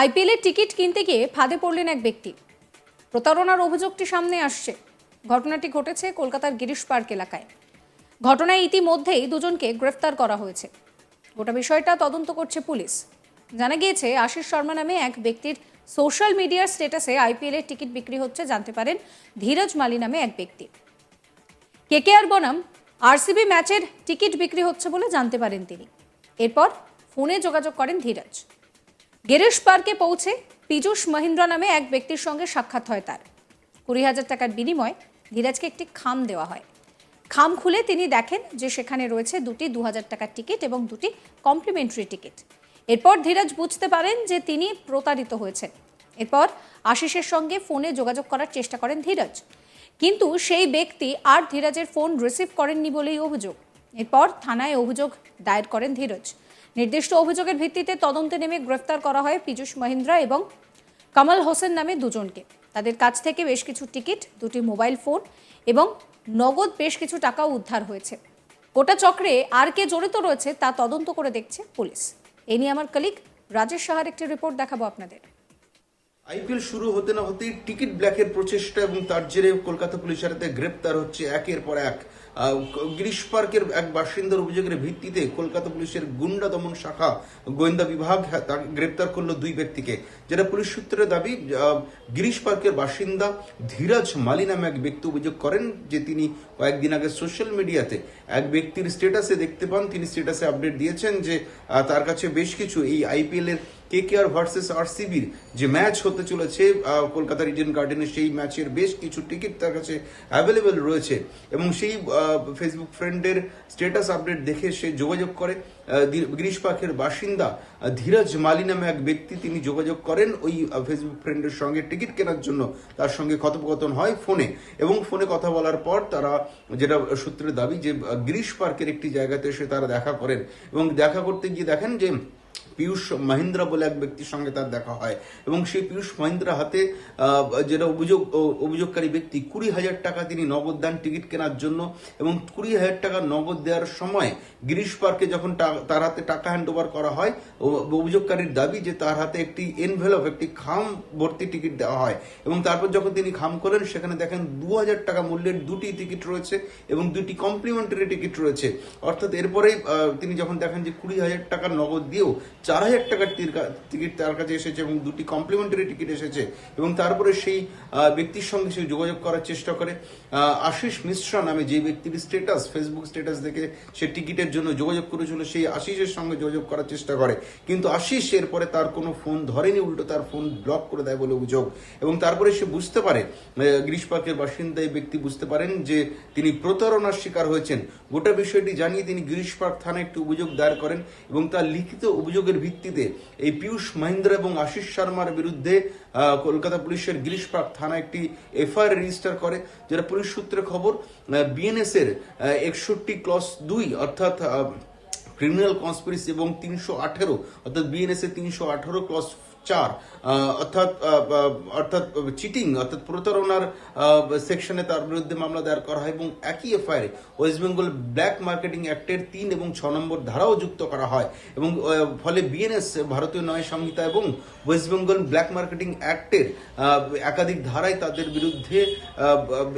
IPL এর ticket কিনতে গিয়ে ফাঁদে পড়লেন এক ব্যক্তি। প্রতারণার অভিযোগটি সামনে আসছে। ঘটনাটি ঘটেছে কলকাতার গিরিশ পার্ক এলাকায়। ঘটনায় ইতিমধ্যেই দুজনকে গ্রেফতার করা হয়েছে। গোটা বিষয়টা তদন্ত করছে পুলিশ। জানা গিয়েছে আশিস শর্মা নামে এক ব্যক্তির সোশ্যাল মিডিয়ার স্ট্যাটাসে আইপিএল এর টিকিট বিক্রি হচ্ছে জানতে পারেন ধীরজ মালি নামে এক ব্যক্তি। কেকেআর বনাম আরসিবি ম্যাচের টিকিট বিক্রি হচ্ছে বলে জানতে পারেন তিনি। এরপর ফোনে যোগাযোগ করেন ধীরজ। গিরিশ পার্কে পৌঁছে পীযূষ মহিন্দ্রা নামে এক ব্যক্তির সঙ্গে সাক্ষাৎ হয় তার। 20,000 টাকার বিনিময়ে ধীরজকে একটি খাম দেওয়া হয়। খাম খুলে তিনি দেখেন যে সেখানে রয়েছে দুটি 2,000 টাকার টিকিট এবং দুটি কমপ্লিমেন্টারি টিকিট। এরপর ধীরজ বুঝতে পারেন যে তিনি প্রতারিত হয়েছেন। এরপর আশিসের সঙ্গে ফোনে যোগাযোগ করার চেষ্টা করেন ধীরজ, কিন্তু সেই ব্যক্তি আর ধীরজের ফোন রিসিভ করেননি বলেই অভিযোগ। এরপর থানায় অভিযোগ দায়ের করেন ধীরজ। নির্দিষ্ট অভিযোগের ভিত্তিতে তদন্তে নেমে গ্রেফতার করা হয় পীযূষ মহিন্দ্রা এবং কমল হোসেন নামে দুজনকে। তাদের কাছ থেকে বেশ কিছু টিকিট, দুটি মোবাইল ফোন এবং নগদ বেশ কিছু টাকাও উদ্ধার হয়েছে। গোটা চক্রে আর কে জড়িত রয়েছে তা তদন্ত করে দেখছে পুলিশ। এ নিয়ে আমার কলিগ রাজেশ সাহার একটি রিপোর্ট দেখাবো আপনাদের। আইপিএল শুরু হতে না হতেই টিকিট ব্ল্যাকের প্রচেষ্টা এবং তার জেরে কলকাতা পুলিশের হাতে গ্রেপ্তার হচ্ছে একের পর এক। গিরিশ পার্কের এক বাসিন্দার অভিযোগের ভিত্তিতে কলকাতা পুলিশের গুন্ডা দমন শাখা গোয়েন্দা বিভাগ তাকে গ্রেপ্তার করলো দুই ব্যক্তিকে, যেটা পুলিশ সূত্রের দাবি। গিরিশ পার্কের বাসিন্দা ধীরজ মালি নামে এক ব্যক্তি অভিযোগ করেন যে তিনি কয়েকদিন আগে সোশ্যাল মিডিয়াতে এক ব্যক্তির স্ট্যাটাসে দেখতে পান, তিনি স্ট্যাটাসে আপডেট দিয়েছেন যে তার কাছে বেশ কিছু এই আইপিএল এর কেকেআর ভার্সেস আরসিবির যে ম্যাচ হতে চলেছে কলকাতার ইডেন গার্ডেনে, সেই ম্যাচের বেশ কিছু টিকিট তার কাছে অ্যাভেলেবেল রয়েছে। এবং সেই ফেসবুক ফ্রেন্ডের স্ট্যাটাস আপডেট দেখে সে যোগাযোগ করে গিরিশ পার্কের বাসিন্দা ধীরজ মালি নামে এক ব্যক্তি। তিনি যোগাযোগ করেন ওই ফেসবুক ফ্রেন্ডের সঙ্গে টিকিট কেনার জন্য। তার সঙ্গে কথোপকথন হয় ফোনে, এবং ফোনে কথা বলার পর তারা, যেটা সূত্রের দাবি, যে গিরিশ পার্কের একটি জায়গাতে এসে তারা দেখা করেন এবং দেখা করতে গিয়ে দেখেন যে পীযূষ মহিন্দ্রা বলে এক ব্যক্তির সঙ্গে তার দেখা হয়। এবং সেই পীযূষ মহিন্দ্রা হাতে যেটা অভিযোগকারী ব্যক্তি 20,000 টাকা তিনি নগদ দেন টিকিট কেনার জন্য। এবং 20,000 টাকা নগদ দেওয়ার সময় গিরিশ পার্কে যখন তার হাতে টাকা হ্যান্ড ওভার করা হয়, অভিযোগকারীর দাবি যে তার হাতে একটি এনভেলপ, একটি খাম ভর্তি টিকিট দেওয়া হয়। এবং তারপর যখন তিনি খাম করেন সেখানে দেখেন 2,000 টাকা মূল্যের দুটি টিকিট রয়েছে এবং দুটি কমপ্লিমেন্টারি টিকিট রয়েছে। অর্থাৎ এরপরেই তিনি যখন দেখেন যে 20,000 টাকার নগদ দিয়েও 4,000 টাকার টিকিট তার কাছে এসেছে এবং দুটি কমপ্লিমেন্টারি টিকিট এসেছে। এবং তারপরে সেই ব্যক্তির সঙ্গে সে যোগাযোগ করার চেষ্টা করে। আশিস মিশ্রা নামে যে ব্যক্তির স্ট্যাটাস, ফেসবুক স্ট্যাটাস দেখে সে টিকিটের জন্য যোগাযোগ করেছিল, সেই আশিসের সঙ্গে যোগাযোগ করার চেষ্টা করে। কিন্তু আশিস এরপরে তার কোনো ফোন ধরেনি, উল্টো তার ফোন ব্লক করে দেয় বলে অভিযোগ। এবং তারপরে সে বুঝতে পারে, গিরিশ পার্কের বাসিন্দা এই ব্যক্তি বুঝতে পারেন যে তিনি প্রতারণার শিকার হয়েছেন। গোটা বিষয়টি জানিয়ে তিনি গিরিশ পার্ক থানায় একটি অভিযোগ দায়ের করেন এবং তার লিখিত অভিযোগের ভিত্তিতে এই পীযূষ মহিন্দ্রা এবং আশিস শর্মার বিরুদ্ধে কলকাতা পুলিশের গিরিশ পার্ক থানা একটি এফআইআর রেজিস্টার করে, যেটা পুলিশ সূত্রে খবর। বিএনএস এর 61 ক্লস 2 অর্থাৎ ক্রিমিনাল কনস্পিরেসি এবং 318 অর্থাৎ বিএনএস এর 318 ক্লস 4 অর্থাৎ চিটিং অর্থাৎ প্রতারণার সেকশনে তার বিরুদ্ধে মামলা দায়ের করা হয়। এবং একই এফআইআরে ওয়েস্ট বেঙ্গল ব্ল্যাক মার্কেটিং অ্যাক্টের 3 এবং 6 নম্বর ধারাও যুক্ত করা হয়। এবং ফলে বিএনএস, ভারতীয় ন্যায় সংহিতা এবং ওয়েস্ট বেঙ্গল ব্ল্যাক মার্কেটিং অ্যাক্টের একাধিক ধারায় তাদের বিরুদ্ধে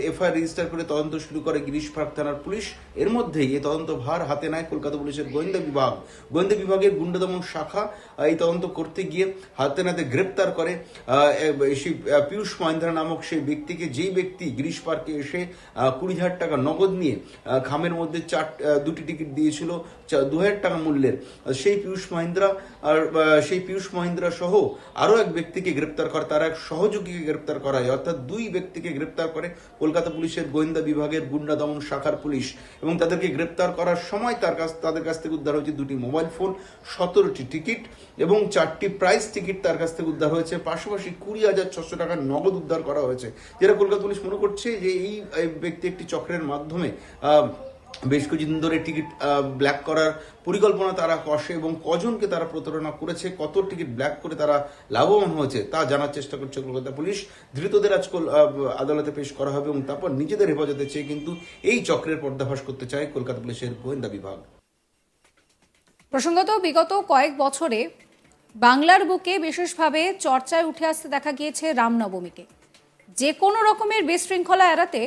এফআইআর রেজিস্টার করে তদন্ত শুরু করে গিরিশ পার্ক থানার পুলিশ। এর মধ্যেই এই তদন্ত ভার হাতে নেয় কলকাতা পুলিশের গোয়েন্দা বিভাগ। গোয়েন্দা বিভাগের গুন্ডা দমন শাখা এই তদন্ত করতে গিয়ে হাতে নাতে গ্রেপ্তার করে সেই পীযূষ মহিন্দ্রা নামক সেই ব্যক্তিকে, যেই ব্যক্তি গিরিশ পার্কে এসে 20,000 টাকা নগদ নিয়ে খামের মধ্যে দুটি টিকিট দিয়েছিল 2,000 টাকা মূল্যের। সেই পীযূষ মহিন্দ্রা সহ আরো এক ব্যক্তিকে গ্রেপ্তার করে, তার এক সহযোগীকে গ্রেপ্তার করা হয়। অর্থাৎ দুই ব্যক্তিকে গ্রেপ্তার করে কলকাতা পুলিশের গোয়েন্দা বিভাগের গুন্ডা দমন শাখার পুলিশ। এবং তাদেরকে গ্রেপ্তার করার সময় তাদের কাছ থেকে উদ্ধার হয়েছে দুটি মোবাইল ফোন, 17টি টিকিট এবং 4টি প্রাইস টিকিট তার কাছ থেকে উদ্ধার হয়েছে। পাশাপাশি 20,600 টাকার নগদ উদ্ধার করা হয়েছে, যেটা কলকাতা পুলিশ মনে করছে যে এই ব্যক্তি একটি চক্রের মাধ্যমে বেশ কিছুদিন ধরে টিকিট ব্ল্যাক করার পরিকল্পনা তারা কষে এবং কজনকে তারা প্রতারণা করেছে, কত টিকিট ব্ল্যাক করে তারা লাভবান হয়েছে তা জানার চেষ্টা করছে কলকাতা পুলিশ। ধৃতদের আজকাল আদালতে পেশ করা হবে এবং তারপর নিজেদের হেফাজতে চেয়ে কিন্তু এই চক্রের পর্দাফাশ করতে চায় কলকাতা পুলিশের গোয়েন্দা বিভাগ। প্রসঙ্গত বিগত কয়েক বছরে বাংলার বুকে বিশেষভাবে চর্চায় উঠে আসতে দেখা গিয়েছে রামনবমীকে। যে কোনো রকমের বিশৃঙ্খলা এড়াতে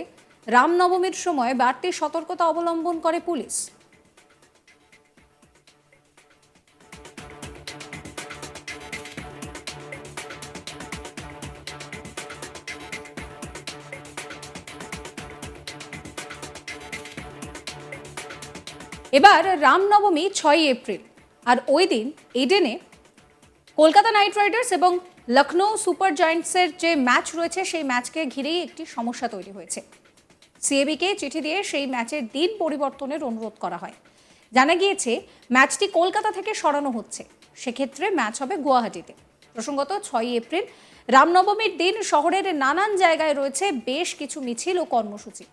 রামনবমীর সময় বাড়তি সতর্কতা অবলম্বন করে পুলিশ। এবার রামনবমী 6 এপ্রিল, আর ওই দিন ইডেনে কলকাতা নাইট রাইডার্স এবং লখনৌ সুপার জায়ান্টসের যে ম্যাচ রয়েছে সেই ম্যাচকে ঘিরেই একটি সমস্যা তৈরি হয়েছে। সিএবিকে চিঠি দিয়ে সেই ম্যাচের দিন পরিবর্তনের অনুরোধ করা হয়। জানা গিয়েছে ম্যাচটি কলকাতা থেকে সরানো হচ্ছে, সেক্ষেত্রে ম্যাচ হবে গুয়াহাটিতে। প্রসঙ্গত 6 এপ্রিল রামনবমীর দিন শহরের নানান জায়গায় রয়েছে বেশ কিছু মিছিল ও কর্মসূচি।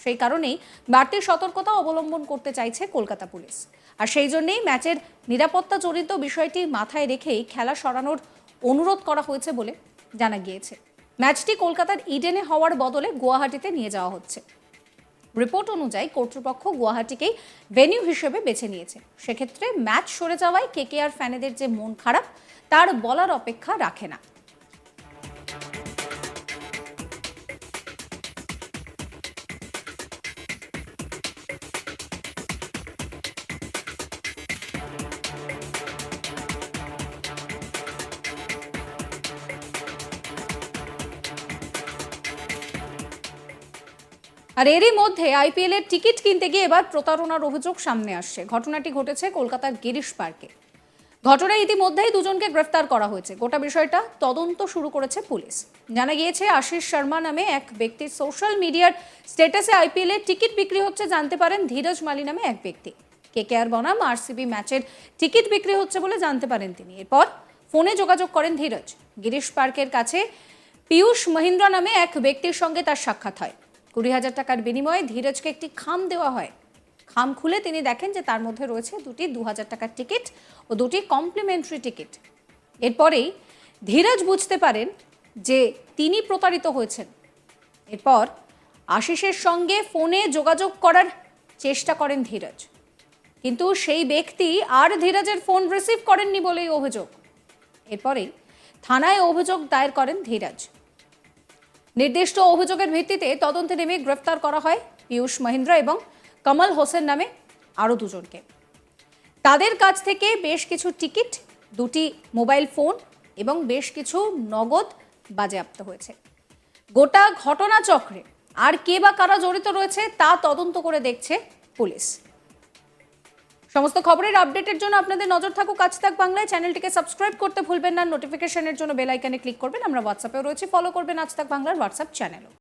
সেই কারণেই বাড়তি সতর্কতা অবলম্বন করতে চাইছে কলকাতা পুলিশ। আর সেই জন্যই ম্যাচের নিরাপত্তা জড়িত বিষয়টি মাথায় রেখেই খেলা সরানোর অনুরোধ করা হয়েছে বলে জানা গিয়েছে। ম্যাচটি কলকাতার ইডেনে হওয়ার বদলে গুয়াহাটিতে নিয়ে যাওয়া হচ্ছে। রিপোর্ট অনুযায়ী কর্তৃপক্ষ গুয়াহাটিকেই ভেন্যু হিসেবে বেছে নিয়েছে। সেক্ষেত্রে ম্যাচ সরে যাওয়ায় কেকেআর ফ্যানেদের যে মন খারাপ তার বলার অপেক্ষা রাখে না। আর এরই মধ্যে আইপিএল এর টিকিট কিনতে গিয়ে এবার প্রতারণার অভিযোগ সামনে আসছে। ঘটনাটি ঘটেছে কলকাতার গিরিশ পার্কে। ঘটনায় ইতিমধ্যেই দুজনকে গ্রেফতার করা হয়েছে। গোটা বিষয়টা তদন্ত শুরু করেছে পুলিশ। জানা গিয়েছে আশিস শর্মা নামে এক ব্যক্তির সোশ্যাল মিডিয়ার স্ট্যাটাসে আইপিএল এর টিকিট বিক্রি হচ্ছে জানতে পারেন ধীরজ মালি নামে এক ব্যক্তি। কেকেআর বনাম আরসিবি ম্যাচের টিকিট বিক্রি হচ্ছে বলে জানতে পারেন তিনি। এরপর ফোনে যোগাযোগ করেন ধীরজ। গিরিশ পার্কের কাছে পীয়ূষ মহিন্দ্রা নামে এক ব্যক্তির সঙ্গে তার সাক্ষাৎ হয়। 20,000 টাকার বিনিময়ে ধীরজকে একটি খাম দেওয়া হয়। খাম খুলে তিনি দেখেন যে তার মধ্যে রয়েছে দুটি 2,000 টাকার টিকিট ও দুটি কমপ্লিমেন্টারি টিকিট। এরপরেই ধীরজ বুঝতে পারেন যে তিনি প্রতারিত হয়েছেন। এরপর আশিসের সঙ্গে ফোনে যোগাযোগ করার চেষ্টা করেন ধীরজ, কিন্তু সেই ব্যক্তি আর ধীরজের ফোন রিসিভ করেননি বলেই অভিযোগ। এরপরেই থানায় অভিযোগ দায়ের করেন ধীরজ। নির্দিষ্ট অভিযোগের ভিত্তিতে তদন্তে নেমে গ্রেফতার করা হয় পীয়ূষ মহিন্দ্রা এবং কমল হোসেন নামে আরও দুজনকে। তাদের কাছ থেকে বেশ কিছু টিকিট, দুটি মোবাইল ফোন এবং বেশ কিছু নগদ বাজেয়াপ্ত হয়েছে। গোটা ঘটনাচক্রে আর কে বা কারা জড়িত রয়েছে তা তদন্ত করে দেখছে পুলিশ। সমস্ত খবরের আপডেটের জন্য আপনাদের নজর থাকুক আজ তাক বাংলায়। চ্যানেলটিকে সাবস্ক্রাইব করতে ভুলবেন না। নোটিফিকেশনের জন্য বেল আইকনে ক্লিক করবেন। আমরা হোয়াটসঅ্যাপেও রয়েছে, ফলো করবেন আজ তাক বাংলার হোয়াটসঅ্যাপ চ্যানেলও।